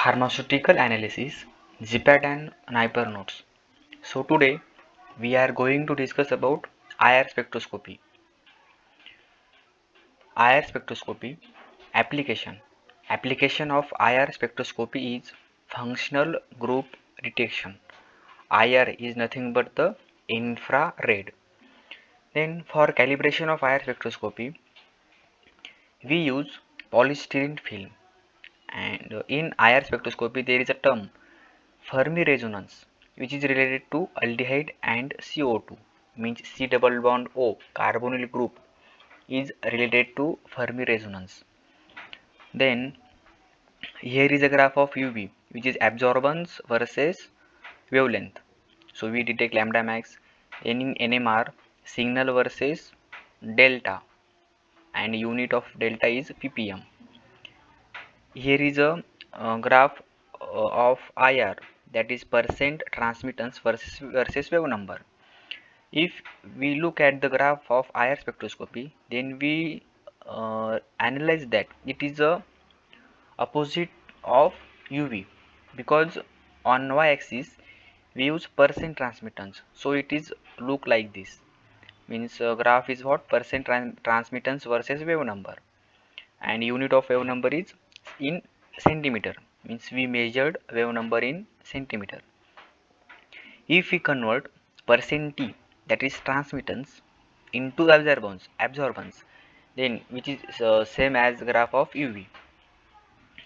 Pharmaceutical analysis, ZIPAT and Napier notes. So today we are going to discuss about IR spectroscopy. IR spectroscopy application. Application of IR spectroscopy is functional group detection. IR is nothing but the infrared. Then for calibration of IR spectroscopy, we use polystyrene film. And in IR spectroscopy, there is a term Fermi resonance, which is related to aldehyde and CO2, means C double bond O carbonyl group is related to Fermi resonance. Then here is a graph of UV, which is absorbance versus wavelength. So we detect lambda max. In NMR, signal versus delta, and unit of delta is ppm. Here is a graph of IR, that is percent transmittance versus wave number. If we look at the graph of IR spectroscopy, then we analyze that it is a opposite of UV, because on y-axis we use percent transmittance, so it is look like this. Means graph is what percent transmittance versus wave number, and unit of wave number is in centimeter, means we measured wave number in centimeter. If we convert percent T, that is transmittance, into absorbance, then which is same as graph of UV,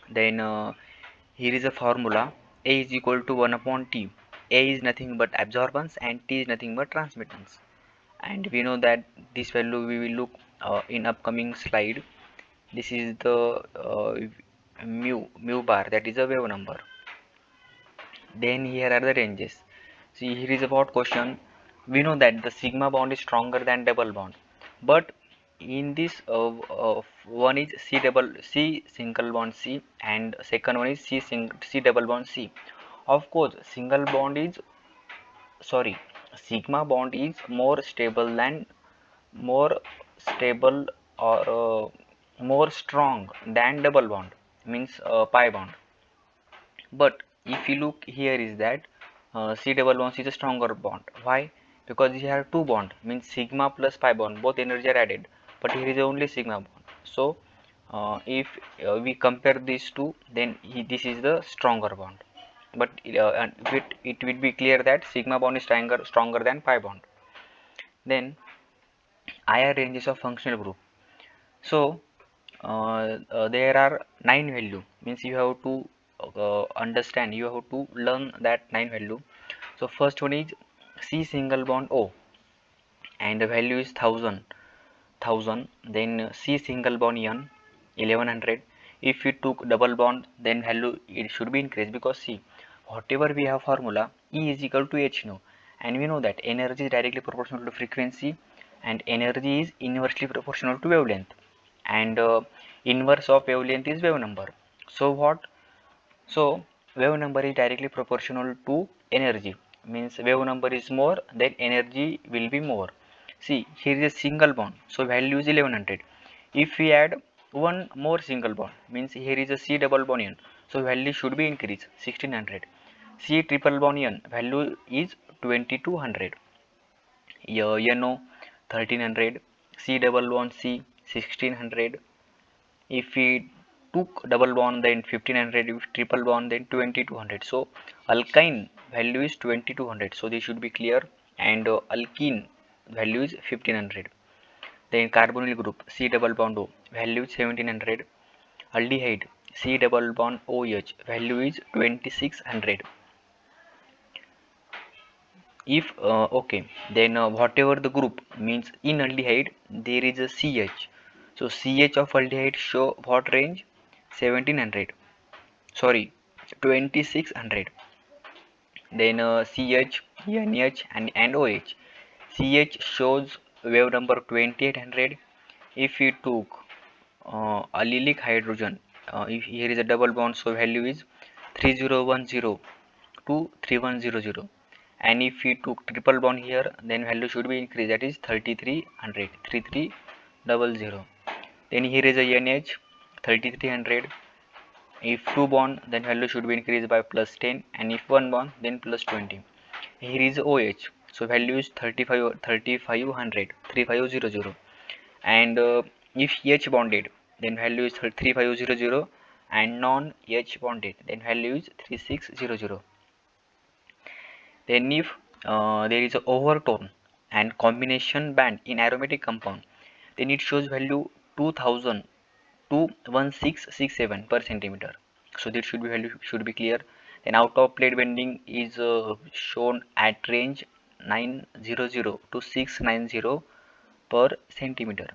then here is a formula: A is equal to 1 upon T. A is nothing but absorbance and T is nothing but transmittance, and we know that this value we will look in upcoming slide. This is the mu bar, that is a wave number. Then here are the ranges. See, here is about question. We know that the sigma bond is stronger than double bond, but in this one is C single bond C, and second one is C double bond C. Of course, sigma bond is more stable or more strong than double bond, means pi bond. But if you look here is that C double bond is a stronger bond. Why? Because you have two bond, means sigma plus pi bond, both energy are added, but here is only sigma bond. So if we compare these two, then this is the stronger bond. But it will be clear that sigma bond is stronger than pi bond. Then IR ranges of functional group. So there are 9 value, means you have to you have to learn that 9 value. So first one is C single bond O, and the value is 1000. Then C single bond N 1100. If you took double bond, then value it should be increased, because see, whatever we have formula, E is equal to H now, and we know that energy is directly proportional to frequency, and energy is inversely proportional to wavelength, and inverse of wavelength is wave number. So what? So wave number is directly proportional to energy, means wave number is more, then energy will be more. See, here is a single bond, so value is 1100. If we add one more single bond, means here is a C double bond N, so value should be increased 1600. C triple bond N, value is 2200. NO 1300. C double bond C 1600. If we took double bond, then 1500. If triple bond, then 2200. So alkyne value is 2200, so this should be clear, and alkene value is 1500. Then carbonyl group C double bond O, value is 1700. Aldehyde C double bond OH, value is 2600. If okay, then whatever the group, means in aldehyde there is a CH, so CH of aldehyde show what range? 1700, sorry, 2600. Then CH, NH and OH. CH shows wave number 2800. If we took allylic hydrogen, if here is a double bond, so value is 3010 to 3100. And if we took triple bond here, then value should be increased, that is 3300, 3300. Then here is a NH 3300. If 2 bond, then value should be increased by plus 10, and if 1 bond, then plus 20. Here is OH, so value is 3500, and if H bonded, then value is 3500, and non H bonded, then value is 3600. Then if there is a overtone and combination band in aromatic compound, then it shows value 2000 to 1667 per centimeter. So this should be value should be clear. Then out of plate bending is shown at range 900 to 690 per centimeter.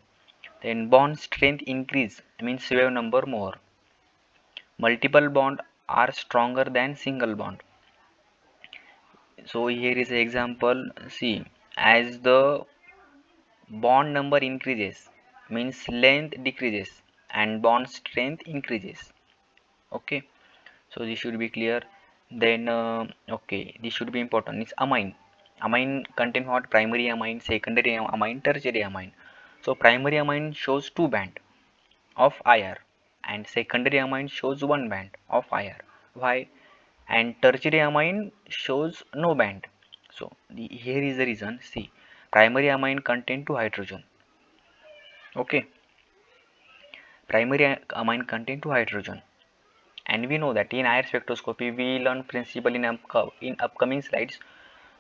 Then bond strength increase means wave number more. Multiple bond are stronger than single bond. So here is an example. See, as the bond number increases, means length decreases and bond strength increases. Okay, so this should be clear. Then okay, this should be important. It's amine. Amine contain what? Primary amine, secondary amine, tertiary amine. So primary amine shows two band of IR, and secondary amine shows one band of IR. Why? And tertiary amine shows no band. So here is the reason. See, primary amine contain two hydrogen. Okay, primary amine contain two hydrogen, and we know that in IR spectroscopy we learn principle in upcoming slides.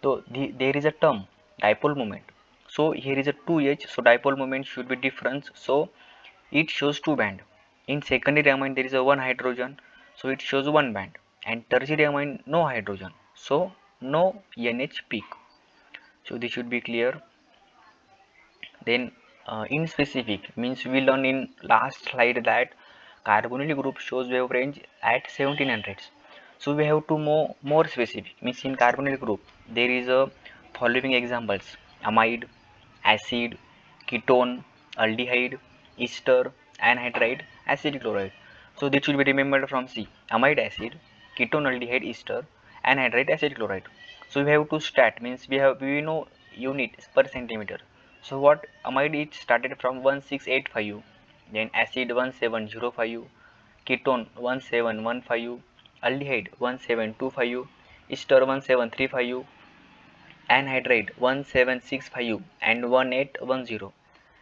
So there is a term dipole moment. So here is a 2H. So dipole moment should be difference. So it shows two band. In secondary amine there is a one hydrogen. So it shows one band. And tertiary amine no hydrogen. So no NH peak. So this should be clear. Then in specific means we learn in last slide that carbonyl group shows wave range at 1700s. So we have to more specific means in carbonyl group there is a following examples: amide, acid, ketone, aldehyde, ester, anhydride, acid chloride. So this should be remembered from C: amide acid, ketone aldehyde ester, anhydride acid chloride. So we have to stat means we know units per centimeter. So what amide it started from 1685, then acid 1705, ketone 1715, aldehyde 1725, ester 1735, anhydride 1765 and 1810,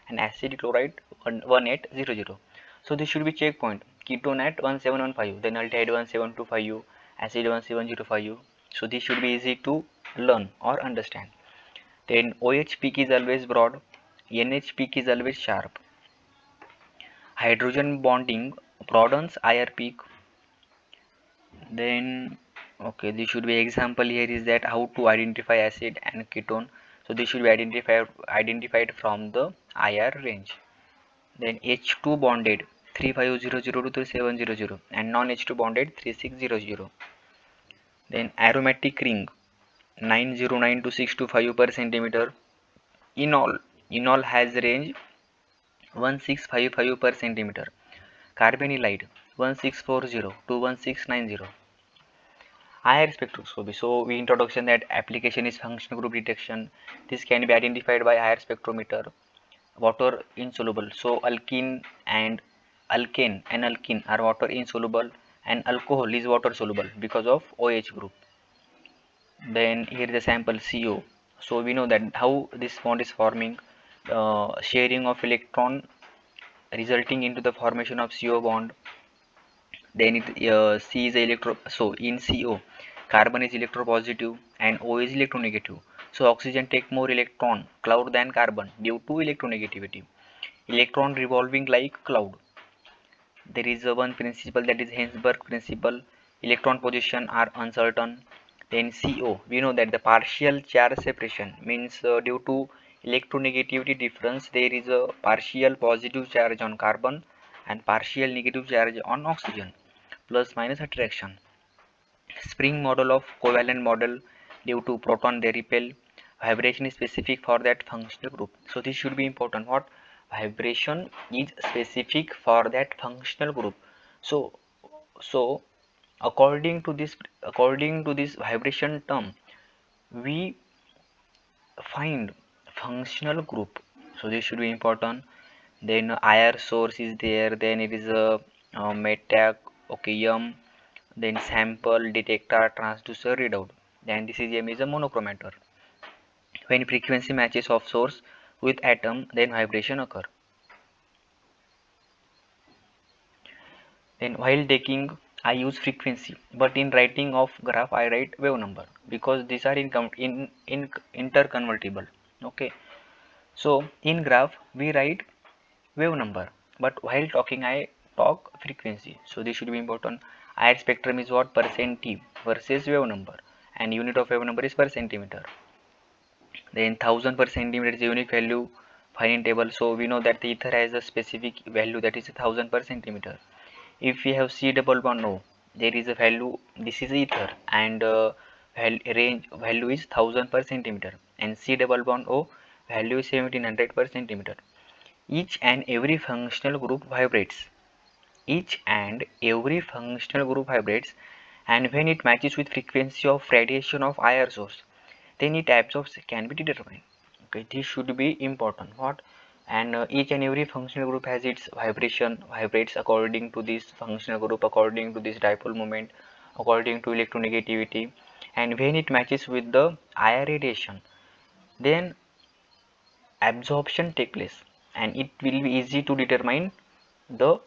and acid chloride 1800. So this should be checkpoint. Ketone at 1715, then aldehyde 1725, acid 1705. So this should be easy to learn or understand. Then OH peak is always broad, NH peak is always sharp. Hydrogen bonding broadens IR peak. Then okay, this should be example here is that how to identify acid and ketone. So this should be identified from the IR range. Then H2 bonded 3500 to 3700 and non H2 bonded 3600. Then aromatic ring 909 to 625 per centimeter. Enol enol has range 1655 per centimeter. Carbonylide 1640 to 1690. IR spectroscopy. So we introduction that application is functional group detection. This can be identified by IR spectrometer. Water insoluble. So alkene and alkene are water insoluble, and alcohol is water soluble because of OH group. Then here is the sample CO. So we know that how this bond is forming, sharing of electron resulting into the formation of CO bond. Then C is electro. So in CO, carbon is electropositive and O is electronegative. So oxygen take more electron cloud than carbon due to electronegativity. Electron revolving like cloud. There is one principle, that is Hensberg principle. Electron position are uncertain. Then CO, we know that the partial charge separation means due to electronegativity difference there is a partial positive charge on carbon and partial negative charge on oxygen, plus minus attraction. Spring model of covalent model, due to proton they repel. Vibration is specific for that functional group. So this should be important. What? Vibration is specific for that functional group. So so according to this vibration term, we find functional group. So this should be important. Then IR source is there. Then it is a metac Okay, then sample, detector, transducer, readout. Then this is M is a monochromator. When frequency matches of source with atom, then vibration occur. Then while taking, I use frequency, but in writing of graph, I write wave number because these are in interconvertible. Okay, so in graph we write wave number, but while talking I talk frequency. So this should be important. IR spectrum is what? Percent T versus wave number, and unit of wave number is per centimeter. Then 1000 per centimeter is a unique value finding table. So we know that the ether has a specific value, that is 1000 per centimeter. If we have C double bond O, there is a value, this is ether, and range value is 1000 per centimeter, and C double bond O value is 1700 per centimeter. Each and every functional group vibrates. Each and every functional group vibrates, and when it matches with frequency of radiation of IR source, then it absorbs can be determined. Okay, this should be important. What? And each and every functional group has its vibration, vibrates according to this functional group, according to this dipole moment, according to electronegativity, and when it matches with the IR radiation, then absorption take place, and it will be easy to determine the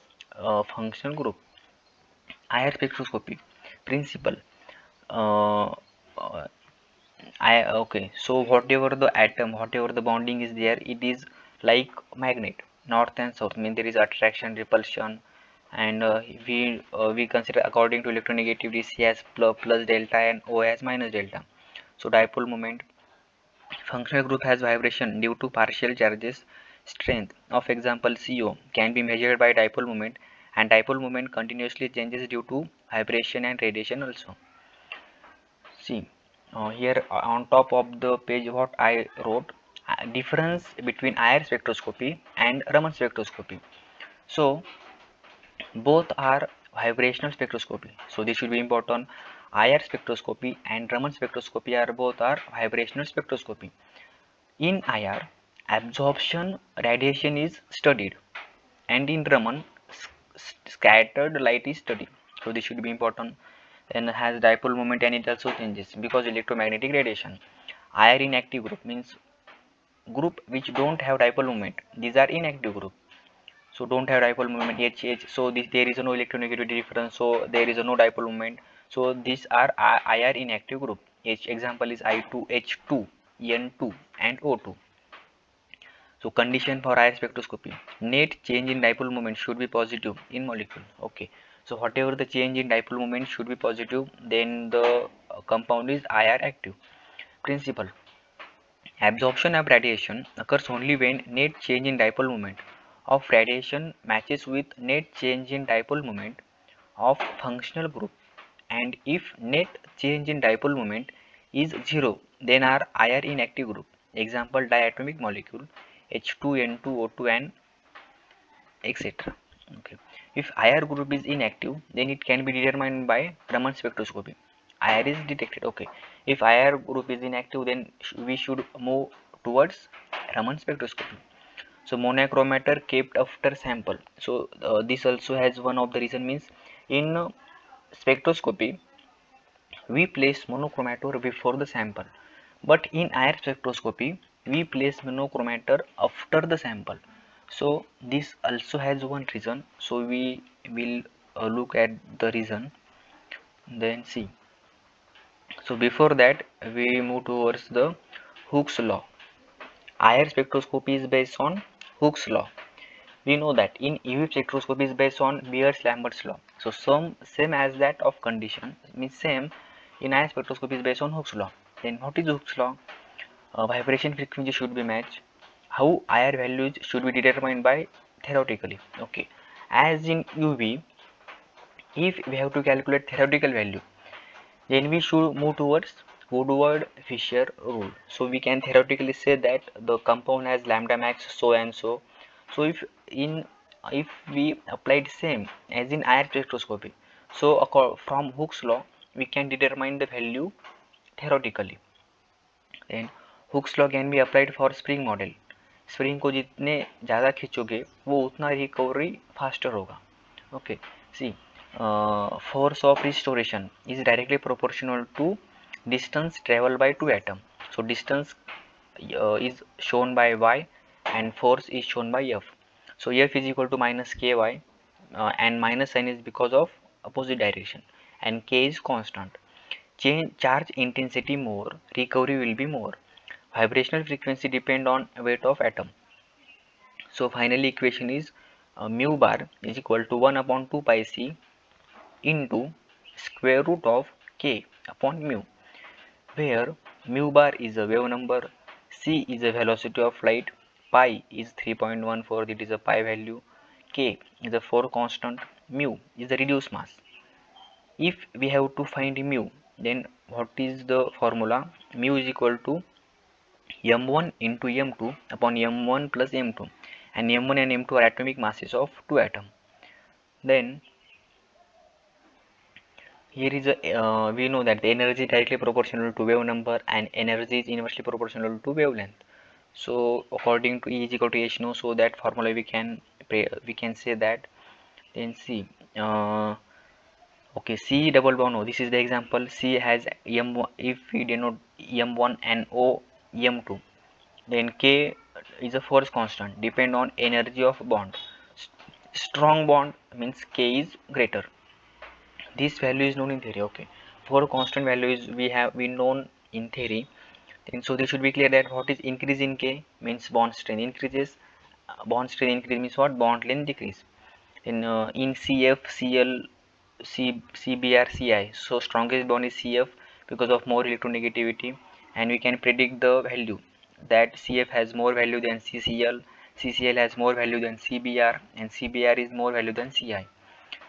functional group. IR spectroscopy principle. Uh, uh, okay, so whatever the atom, whatever the bonding is there, it is like magnet, north and south. Mean there is attraction, repulsion, and we consider according to electronegativity C as plus delta and O as minus delta. So dipole moment, functional group has vibration due to partial charges. Strength of example CO can be measured by dipole moment, and dipole moment continuously changes due to vibration and radiation also. See, here on top of the page what I wrote, difference between IR spectroscopy and Raman spectroscopy. So both are vibrational spectroscopy. So this should be important. IR spectroscopy and Raman spectroscopy are both are vibrational spectroscopy. In IR, absorption radiation is studied, and in Raman, scattered light is studied. So this should be important. Then has dipole moment, and it also changes because electromagnetic radiation. IR inactive group means group which don't have dipole moment. These are inactive group. So don't have dipole moment H. So there is no electronegativity difference. So there is no dipole moment. So these are IR inactive group. H example is I2, H2, N2, and O2. So condition for IR spectroscopy, net change in dipole moment should be positive in molecule. Okay, so whatever the change in dipole moment should be positive, then the compound is IR active. Principle, absorption of radiation occurs only when net change in dipole moment of radiation matches with net change in dipole moment of functional group, and if net change in dipole moment is zero, then are IR inactive group. Example, diatomic molecule H2, N2, O2, and etc. Okay. If IR group is inactive, then it can be determined by Raman spectroscopy. IR is detected. Okay. If IR group is inactive, then we should move towards Raman spectroscopy. So monochromator kept after sample. So this also has one of the reason, means in spectroscopy we place monochromator before the sample, but in IR spectroscopy we place monochromator after the sample. So this also has one reason, so we will look at the reason, then see. So before that we move towards the Hooke's law. IR spectroscopy is based on Hooke's law. We know that in UV spectroscopy is based on Beer-Lambert's law. So some same as that of condition, means same in IR spectroscopy is based on Hooke's law. Then what is Hooke's law? Vibration frequency should be matched. How IR values should be determined by theoretically. Okay, as in UV, if we have to calculate theoretical value, then we should move towards Woodward-Fisher rule. So we can theoretically say that the compound has lambda max so and so. So if we applied same as in IR spectroscopy, so from Hooke's law we can determine the value theoretically. Then Hooke's law can be applied for spring model. Spring को जितने ज़्यादा खींचोगे वो उतना recovery faster होगा. Okay, see force of restoration is directly proportional to distance traveled by two atoms. So distance is shown by y and force is shown by F. So F is equal to minus ky, and minus sign is because of opposite direction, and k is constant. Change charge intensity more, recovery will be more. Vibrational frequency depend on weight of atom. So finally equation is mu bar is equal to 1 upon 2 pi c into square root of k upon mu, where mu bar is a wave number, c is a velocity of light, pi is 3.14, it is a pi value, k is a 4 constant, mu is the reduced mass. If we have to find mu, then what is the formula? Mu is equal to m1 into m2 upon m1 plus m2, and m1 and m2 are atomic masses of two atoms. Then here is a we know that the energy is directly proportional to wave number and energy is inversely proportional to wavelength. So according to E is equal to h no, so that formula we can say that. Then C, okay, C double bond O. This is the example. C has m1. If we denote m1 and O m2, then K is a force constant depend on energy of bond. Strong bond means K is greater. This value is known in theory. Okay, for constant values we known in theory. And so this should be clear that what is increase in K means bond strength increases. Bond strength increase means what? Bond length decrease. In CF, CL, CBr, CI. So strongest bond is CF because of more electronegativity, and we can predict the value that CF has more value than CCl, CCl has more value than CBr, and CBr is more value than CI.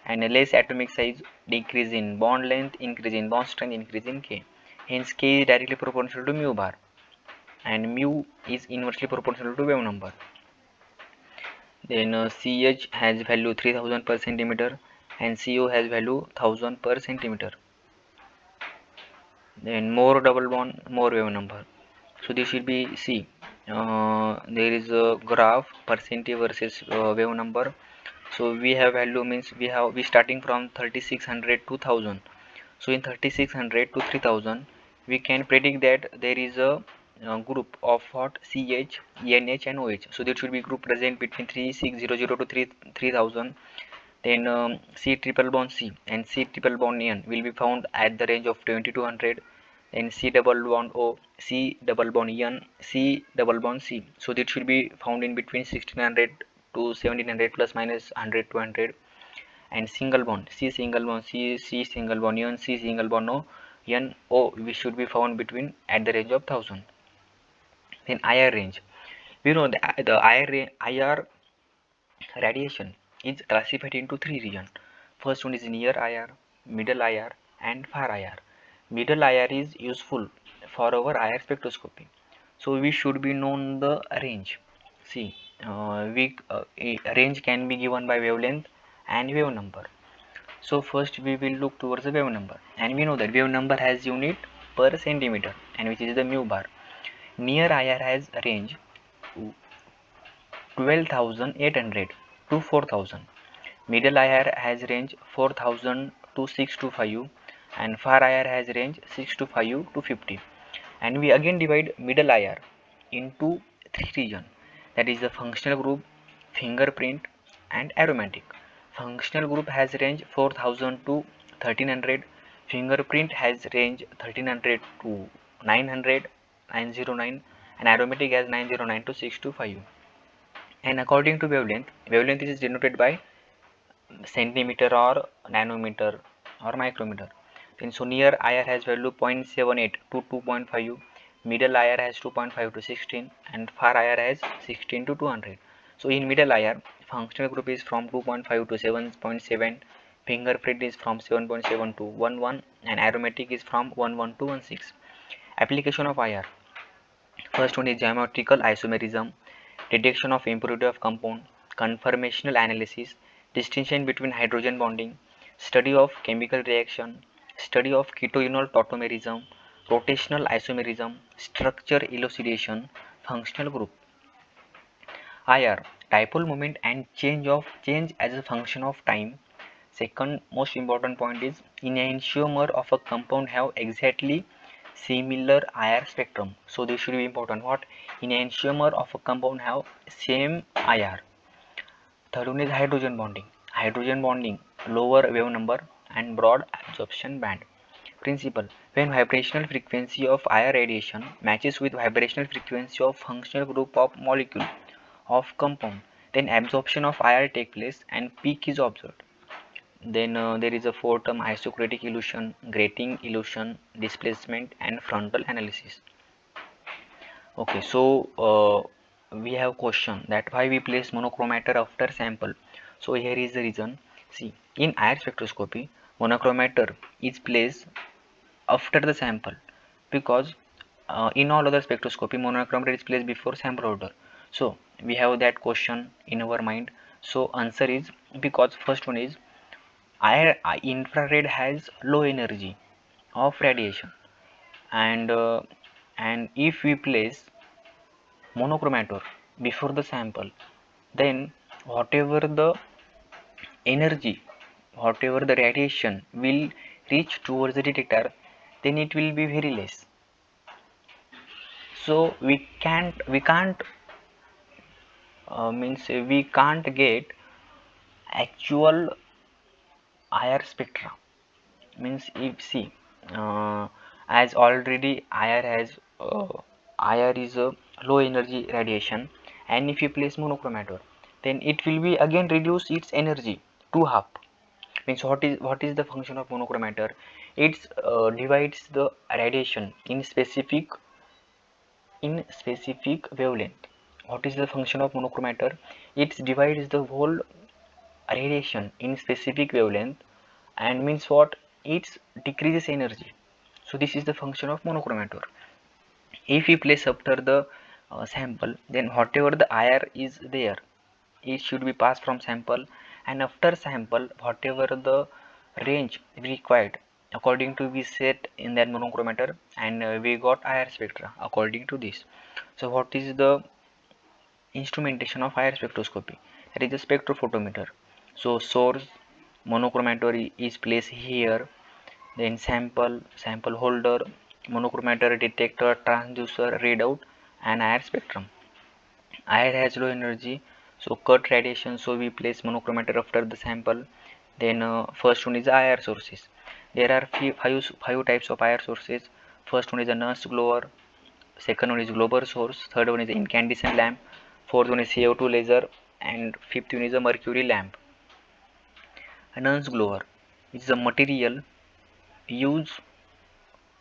And a less atomic size, decrease in bond length, increase in bond strength, increase in K. Hence K is directly proportional to mu bar, and mu is inversely proportional to wave number. Then CH has value 3000 per centimeter and CO has value 1000 per centimeter. Then more double bond, more wave number. So this will be C. There is a graph percentage versus wave number. So we have value means we starting from 3600 to 1000. So in 3600 to 3000 we can predict that there is a group of what CH, NH and OH. So there should be group present between 3600 to 3000. Then C triple bond C and C triple bond N will be found at the range of 2200. Then C double bond O, C double bond N, C double bond C. So that should be found in between 1600 to 1700 plus minus 100 to 100. And single bond C single bond C, C single bond N, C single bond O, N O, we should be found between at the range of 1000. Then IR range, we know the IR radiation is classified into three regions. First one is near IR, middle IR and far IR. Middle IR is useful for our IR spectroscopy. So we should be known the range. See, a range can be given by wavelength and wave number. So first we will look towards the wave number, and we know that wave number has unit per centimeter, and which is the mu bar. Near IR has range 12,800 to 4,000. Middle IR has range 4,000 to 625, and far IR has range 625 to 50. And we again divide middle IR into three regions, that is the functional group, fingerprint and aromatic. Functional group has range 4000 to 1300, fingerprint has range 1300 to 900, 909, and aromatic has 909 to 625. And according to wavelength, wavelength is denoted by centimeter or nanometer or micrometer. Then so near IR has value 0.78 to 2.5, middle IR has 2.5 to 16, and far IR has 16 to 200. So in middle IR, functional group is from 2.5 to 7.7, fingerprint is from 7.7 to 11, and aromatic is from 11 to 16. Application of IR. First one is geometrical isomerism, detection of impurity of compound, conformational analysis, distinction between hydrogen bonding, study of chemical reaction, study of keto-enol tautomerism, rotational isomerism, structure elucidation, functional group. IR, dipole moment and change as a function of time, Second most important point is in an enantiomer of a compound have exactly similar IR spectrum. So this should be important. What in an enantiomer of a compound have same IR. Third one is hydrogen bonding. Hydrogen bonding, lower wave number and broad absorption band. Principle: when vibrational frequency of IR radiation matches with vibrational frequency of functional group of molecule of compound, then absorption of IR take place and peak is observed. Then there is a fourth term: isocratic illusion, grating illusion, displacement and frontal analysis. Okay, so we have question that why we place monochromator after sample. So here is the reason. See, in IR spectroscopy, monochromator is placed after the sample because in all other spectroscopy monochromator is placed before sample order. So we have that question in our mind. So answer is because first one is infrared has low energy of radiation, and if we place monochromator before the sample, then whatever the energy, whatever the radiation will reach towards the detector, then it will be very less. So we can't means we can't get actual IR spectra. Means if see, as already IR is a low energy radiation, and if you place monochromator, then it will be again reduce its energy to half. Means what is the function of monochromator? It divides the radiation in specific wavelength. What is the function of monochromator? It divides the whole radiation in specific wavelength, and means what? It decreases energy. So this is the function of monochromator. If we place after the sample, then whatever the IR is there, it should be passed from sample, and after sample whatever the range required according to we set in that monochromator, and we got IR spectra according to this. So what is the instrumentation of IR spectroscopy? That is the spectrophotometer. So source monochromator is placed here, then sample holder, monochromator, detector, transducer, readout, and IR spectrum. IR has low energy, so cut radiation, so we place monochromator after the sample. Then first one is IR sources. There are five types of IR sources. First one is a Nernst glower, second one is Glober source, third one is incandescent lamp, fourth one is CO2 laser, and fifth one is a mercury lamp. A Nernst glower is a material used,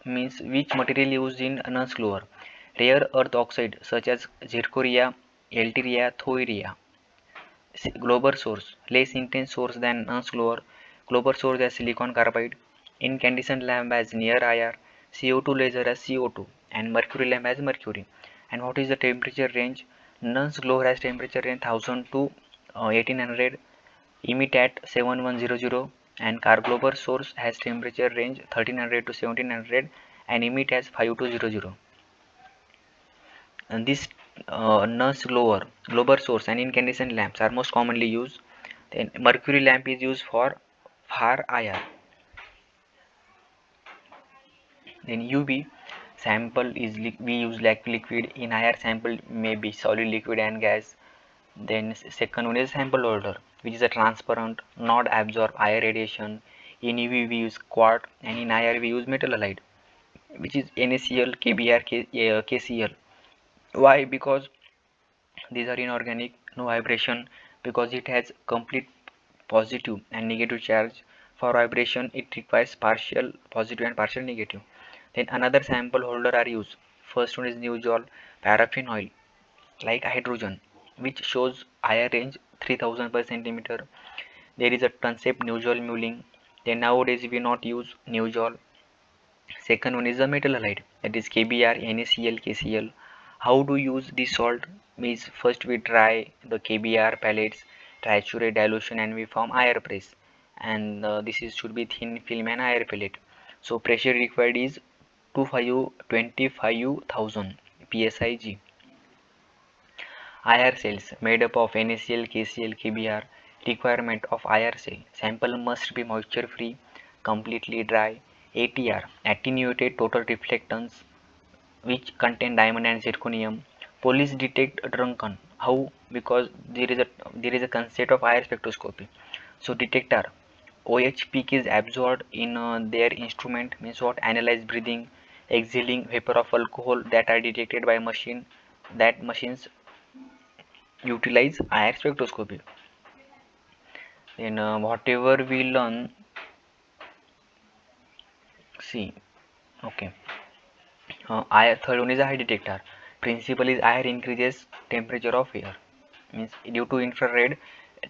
means which material used in a Nernst glower? Rare earth oxide such as zirconia, alteria, thoria. Glober source, less intense source than Nernst glower. Glober source as silicon carbide, incandescent lamp as near IR, CO2 laser as CO2, and mercury lamp as mercury. And what is the temperature range? Nernst glower has temperature range 1000 to 1800, emit at 7100, and Glober source has temperature range 1300 to 1700 and emit as 5200. And this Nernst glower source and incandescent lamps are most commonly used. Then mercury lamp is used for far IR. Then UV sample is we use like liquid. In IR sample may be solid, liquid and gas. Then second one is sample holder, which is a transparent, not absorb IR radiation. In UV we use quartz, and in IR we use metal halide, which is NaCl, KBr, KCl. Why? Because these are inorganic, no vibration, because it has complete positive and negative charge. For vibration, it requires partial positive and partial negative. Then another sample holder are used. First one is Newjol paraffin oil, like hydrogen, which shows higher range 3000 per centimeter. There is a concept Newjol mulling. Then nowadays we not use Newjol. Second one is the metal halide, that is KBr, NaCl, KCl. How to use this salt? Means first we dry the KBr pellets, triturate dilution, and we form IR press. And this is should be thin film and IR pellet. So pressure required is 25,000 psig. IR cells made up of NaCl, KCl, KBr, Requirement of IR cell: sample must be moisture free, completely dry. ATR: attenuated total reflectance, which contain diamond and zirconium. Police detect drunken. How? Because there is a concept of IR spectroscopy. So detector OH peak is absorbed in their instrument, means what? Analyze breathing, exhaling vapor of alcohol that are detected by machine. That machines utilize IR spectroscopy. Then whatever we learn, see, okay. Third one is eye detector. Principle is air increases temperature of air. Means due to infrared,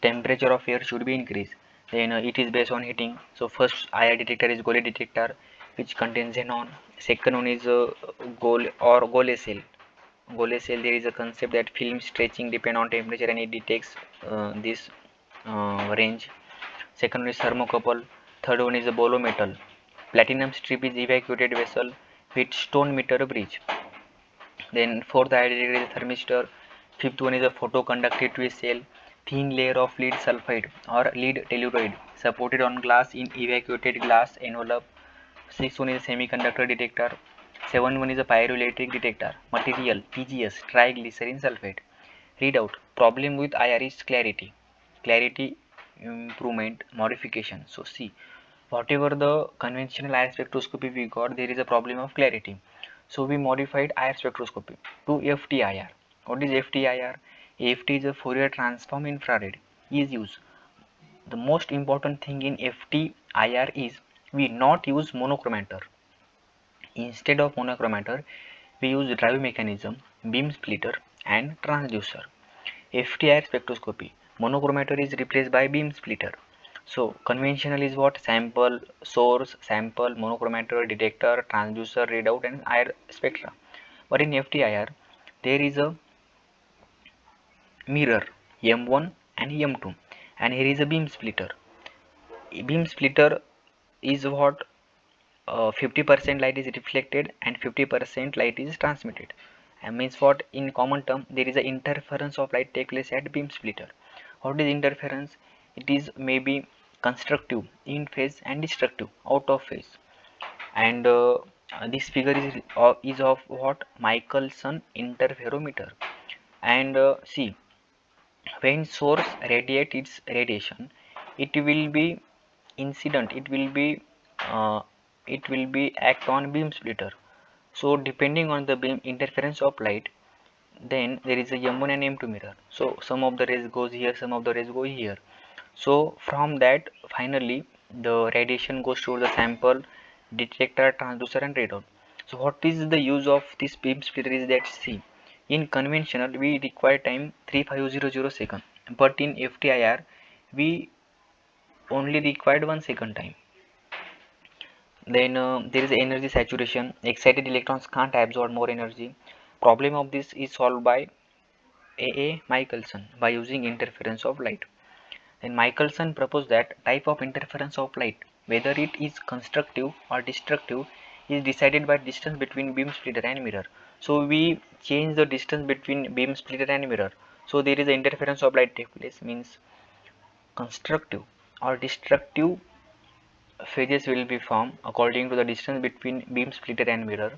temperature of air should be increased. Then it is based on heating. So first IR detector is Gole detector, which contains xenon. Second one is Gole cell. Gole cell, there is a concept that film stretching depend on temperature and it detects this range. Second one is thermocouple. Third one is a bolometal. Platinum strip is evacuated vessel with stone meter bridge. Then fourth identity is thermistor. Fifth one is a photoconductive cell, thin layer of lead sulfide or lead telluride supported on glass in evacuated glass envelope. Sixth one is a semiconductor detector. Seventh one is a pyroelectric detector. Material PGS, triglycerin sulfate. Readout: problem with IR is clarity. Clarity improvement modification. So see, whatever the conventional IR spectroscopy we got, there is a problem of clarity. So we modified IR spectroscopy to FTIR. What is FTIR? FT is a Fourier transform infrared is used. The most important thing in FTIR is we not use monochromator. Instead of monochromator, we use drive mechanism, beam splitter and transducer. FTIR spectroscopy, monochromator is replaced by beam splitter. So conventional is what? Sample, source, sample, monochromator, detector, transducer, readout and IR spectra. But in FTIR there is a mirror M1 and M2 and here is a beam splitter. Beam splitter is what? 50% light is reflected and 50% light is transmitted. And means what? In common term, there is an interference of light take place at beam splitter. What is interference? It is maybe constructive in phase and destructive out of phase. And this figure is of what? Michelson interferometer. And see, when source radiate its radiation, it will be incident. Uh, it will be act on beam splitter. So depending on the beam interference of light, then there is a M1 and M2 mirror. So some of the rays goes here, some of the rays go here. So from that finally the radiation goes to the sample, detector, transducer and radar. So what is the use of this beam splitter is that, see, in conventional we require time 3500 second, but in FTIR we only required 1 second time. Then there is energy saturation. Excited electrons can't absorb more energy. Problem of this is solved by A. Michelson by using interference of light. Then Michelson proposed that type of interference of light, whether it is constructive or destructive, is decided by distance between beam splitter and mirror. So we change the distance between beam splitter and mirror. So there is an interference of light take place, means constructive or destructive phases will be formed according to the distance between beam splitter and mirror.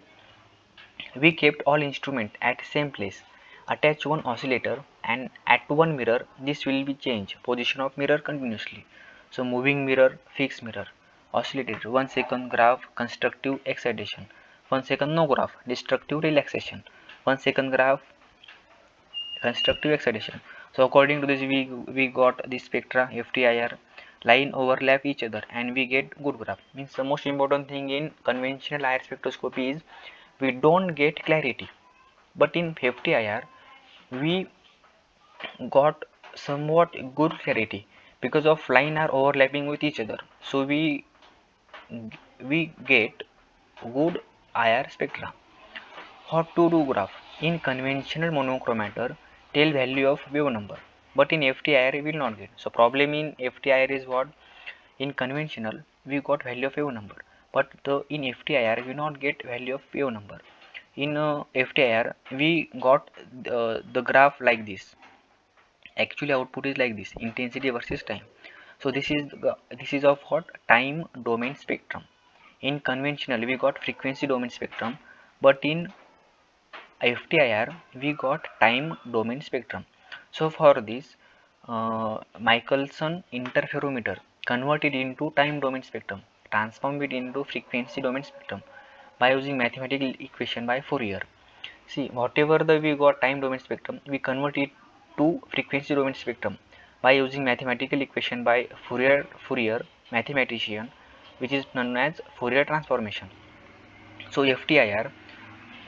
We kept all instruments at same place, attach one oscillator and at one mirror this will be change position of mirror continuously. So moving mirror, fixed mirror, oscillator 1 second graph constructive excitation, 1 second no graph destructive relaxation, 1 second graph constructive excitation. So according to this we got the spectra FTIR line overlap each other and we get good graph. Means the most important thing in conventional IR spectroscopy is we don't get clarity, but in FTIR we got somewhat good clarity because of line are overlapping with each other. So we get good IR spectra. How to do graph? In conventional monochromator, tell value of wave number, but in FTIR we will not get. So problem in FTIR is what? In conventional we got value of wave number, but in FTIR we not get value of wave number. In FTIR we got the graph like this. Actually output is like this, intensity versus time. So this is of what, time domain spectrum. In conventional we got frequency domain spectrum, but in FTIR we got time domain spectrum. So for this, Michelson interferometer converted into time domain spectrum, transformed it into frequency domain spectrum by using mathematical equation by Fourier. See, whatever the we got time domain spectrum, we convert it to frequency domain spectrum by using mathematical equation by Fourier mathematician, which is known as Fourier transformation. So FTIR,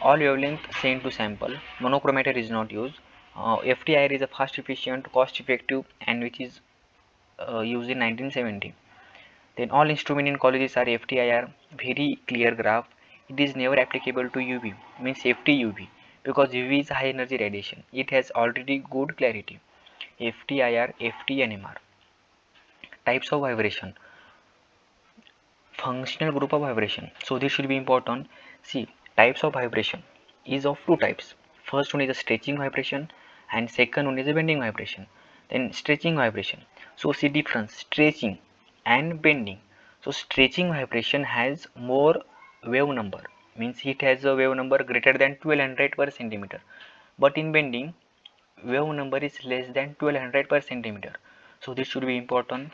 all wavelength sent to sample, monochromator is not used. FTIR is a fast, efficient, cost effective, and which is used in 1970. Then all instrument in colleges are FTIR, very clear graph. It is never applicable to UV, means FTUV, because UV is high energy radiation. It has already good clarity. FTIR, FTNMR. Types of vibration. Functional group of vibration. So this should be important. See, types of vibration is of two types. First one is a stretching vibration and second one is a bending vibration. Then stretching vibration. So see difference, stretching and bending. So stretching vibration has more wave number, means it has a wave number greater than 1200 per centimeter. But in bending, wave number is less than 1200 per centimeter. So this should be important.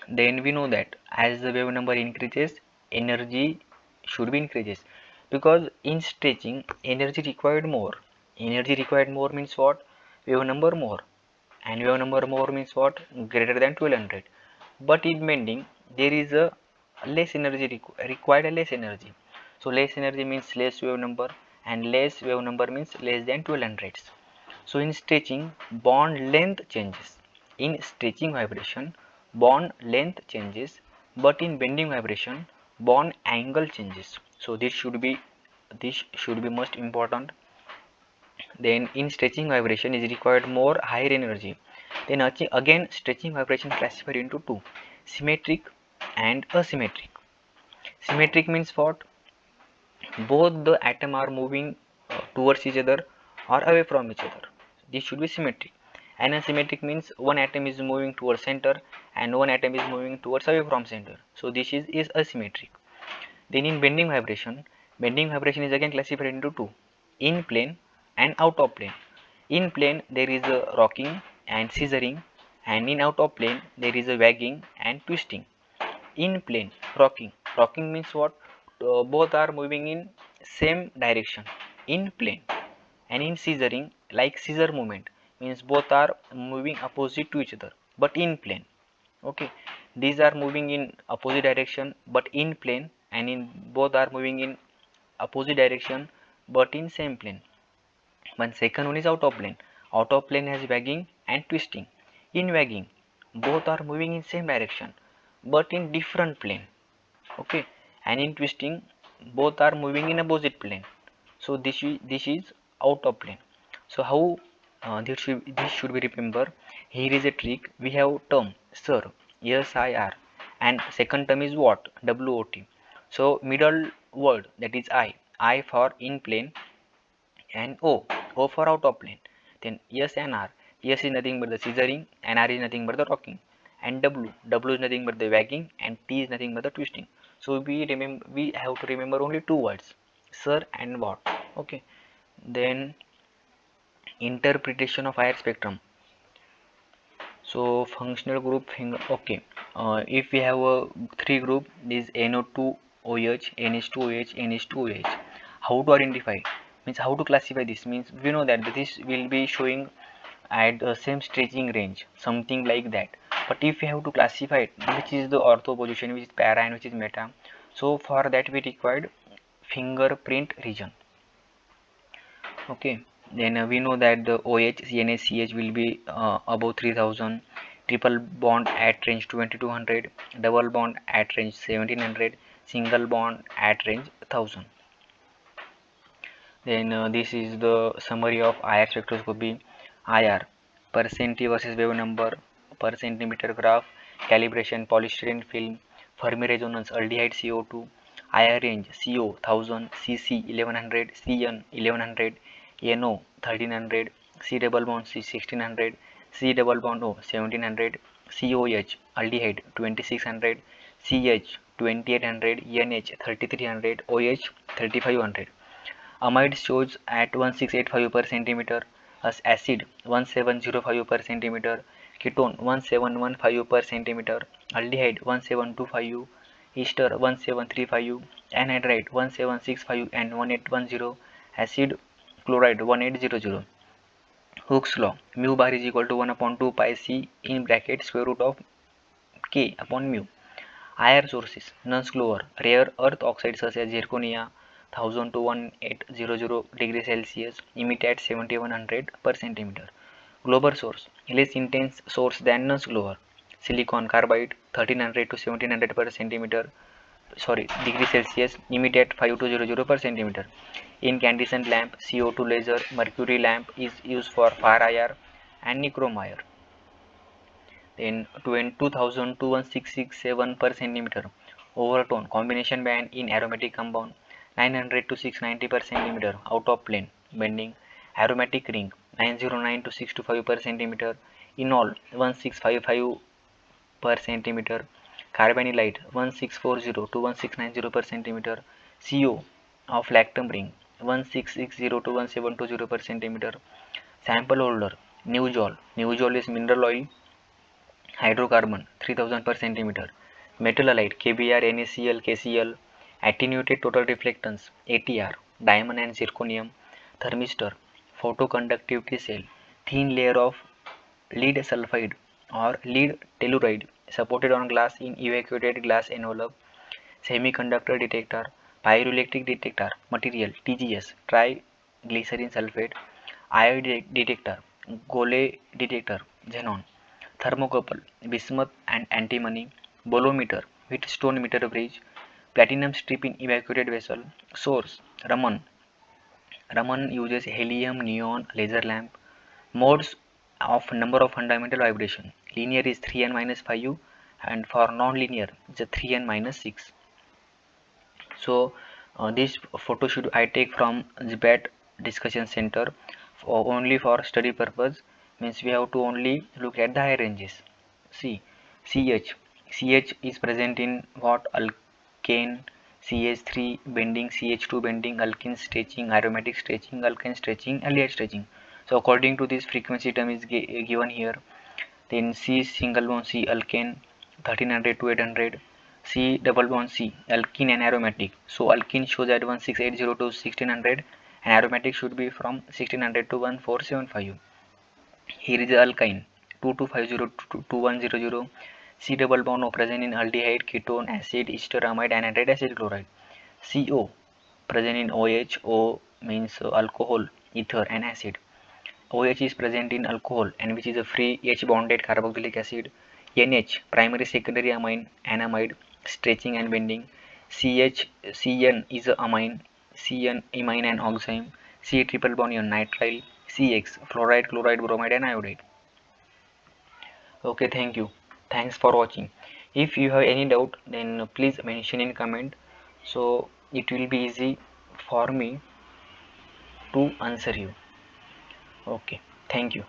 Then we know that as the wave number increases, energy should be increases, because in stretching energy required more means what, wave number more, and wave number more means what, greater than 1200. But in bending there is a less energy required, a less energy. So less energy means less wave number, and less wave number means less than 1200. So in stretching, bond length changes. In stretching vibration, bond length changes, but in bending vibration, bond angle changes. So this should be most important. Then in stretching vibration is required more higher energy. Then again stretching vibration classified into two, symmetric and asymmetric. Symmetric means what? Both the atom are moving towards each other or away from each other. This should be symmetric. And asymmetric means one atom is moving towards center and one atom is moving towards away from center. So this is asymmetric. Then in bending vibration is again classified into two, in plane and out of plane. In plane there is a rocking and scissoring, and in out of plane there is a wagging and twisting. In plane, rocking means what, both are moving in same direction in plane. And in scissoring, like scissor movement, means both are moving opposite to each other but in plane. Okay, these are moving in opposite direction but in plane, and in both are moving in opposite direction but in same plane. One second one is out of plane. Out of plane has wagging and twisting. In wagging, both are moving in same direction but in different plane. Okay, and in twisting, both are moving in opposite plane. So this is out of plane. So how this should be remember. Here is a trick. We have term sir, SIR, and second term is what, WOT. So middle word, that is I for in plane, and O for out of plane. Then S and R. S is nothing but the scissoring, and R is nothing but the rocking. And W is nothing but the wagging, and T is nothing but the twisting. So we have to remember only two words, sir and what. Okay. Then interpretation of IR spectrum. So functional group okay. If we have a three group, this NO2 OH, NH2OH, NH2OH. How to identify? Means how to classify this? Means we know that this will be showing at the same stretching range, something like that. But if we have to classify it, which is the ortho position, which is para and which is meta, so for that we required fingerprint region. Okay, then we know that the OH, CNH, will be above 3000, triple bond at range 2200, double bond at range 1700, single bond at range 1000. Then this is the summary of IR spectroscopy. IR, percent versus wave number, per centimeter graph, calibration, polystyrene film, Fermi resonance, aldehyde CO2, IR range, CO 1000, CC 1100, CN 1100, NO 1300, C double bond C 1600, C double bond O 1700, COH aldehyde 2600, CH 2800, NH 3300, OH 3500. Amide shows at 1685 per centimeter, as acid 1705 per centimeter, ketone 1715 per centimeter, aldehyde 1725, ester 1735, anhydride 1765 and 1810, acid chloride 1800. Hooke's law, mu bar is equal to 1 upon 2 pi c in bracket square root of k upon mu. Higher sources, non-glower, rare earth oxides such as zirconia 1000 to 1800 degrees Celsius emit at 7100 per centimeter. Glower source, less intense source than non-glower, silicon carbide 1300 to 1700 per centimeter, degree Celsius emit at 5200 per centimeter. Incandescent lamp, CO2 laser, mercury lamp is used for fire IR and nichrome IR. Then 2000 to 1667 per centimeter. Overtone combination band in aromatic compound 900 to 690 per centimeter out of plane bending. Aromatic ring 909 to 625 per centimeter. Enol 1655 per centimeter. Carbonylite 1640 to 1690 per centimeter. CO of lactam ring 1660 to 1720 per centimeter. Sample holder Newjol. Newjol is mineral oil hydrocarbon 3000 per centimeter. Metal halide KBr, NaCl, KCl. Attenuated total reflectance ATR, diamond and zirconium. Thermistor, photoconductivity cell, thin layer of lead sulfide or lead telluride supported on glass in evacuated glass envelope. Semiconductor detector, pyroelectric detector material TGS, triglycerin sulfate. Iode detector, Gole detector, xenon. Thermocouple, bismuth and antimony. Bolometer, Wheatstone meter bridge. Platinum strip in evacuated vessel. Source, Raman. Raman uses helium neon laser lamp. Modes of number of fundamental vibration. Linear is 3n minus 5 and for non-linear it's 3n minus 6. So this photo shoot I take from ZBAT discussion center only for study purpose, means we have to only look at the high ranges. See, CH is present in what? Alkane, CH3 bending, CH2 bending, alkene stretching, aromatic stretching, alkane stretching, aldehyde stretching. So according to this frequency term is given here. Then C single bond C alkane 1300 to 800, C double bond C alkene and aromatic. So alkene shows at 1680 to 1600 and aromatic should be from 1600 to 1475. Here is the alkyne 2250 to 2100, C double bond O present in aldehyde, ketone, acid, ester, amide, anhydride, acid chloride. CO present in OH, O means alcohol, ether and acid. OH is present in alcohol and which is a free H bonded carboxylic acid. NH primary secondary amine, anamide, stretching and bending. CN is a amine, CN imine and oxime. C triple bond on nitrile. CX fluoride, chloride, bromide and iodide. Okay, thank you. Thanks for watching. If you have any doubt, then please mention in comment, so it will be easy for me to answer you. Okay, thank you.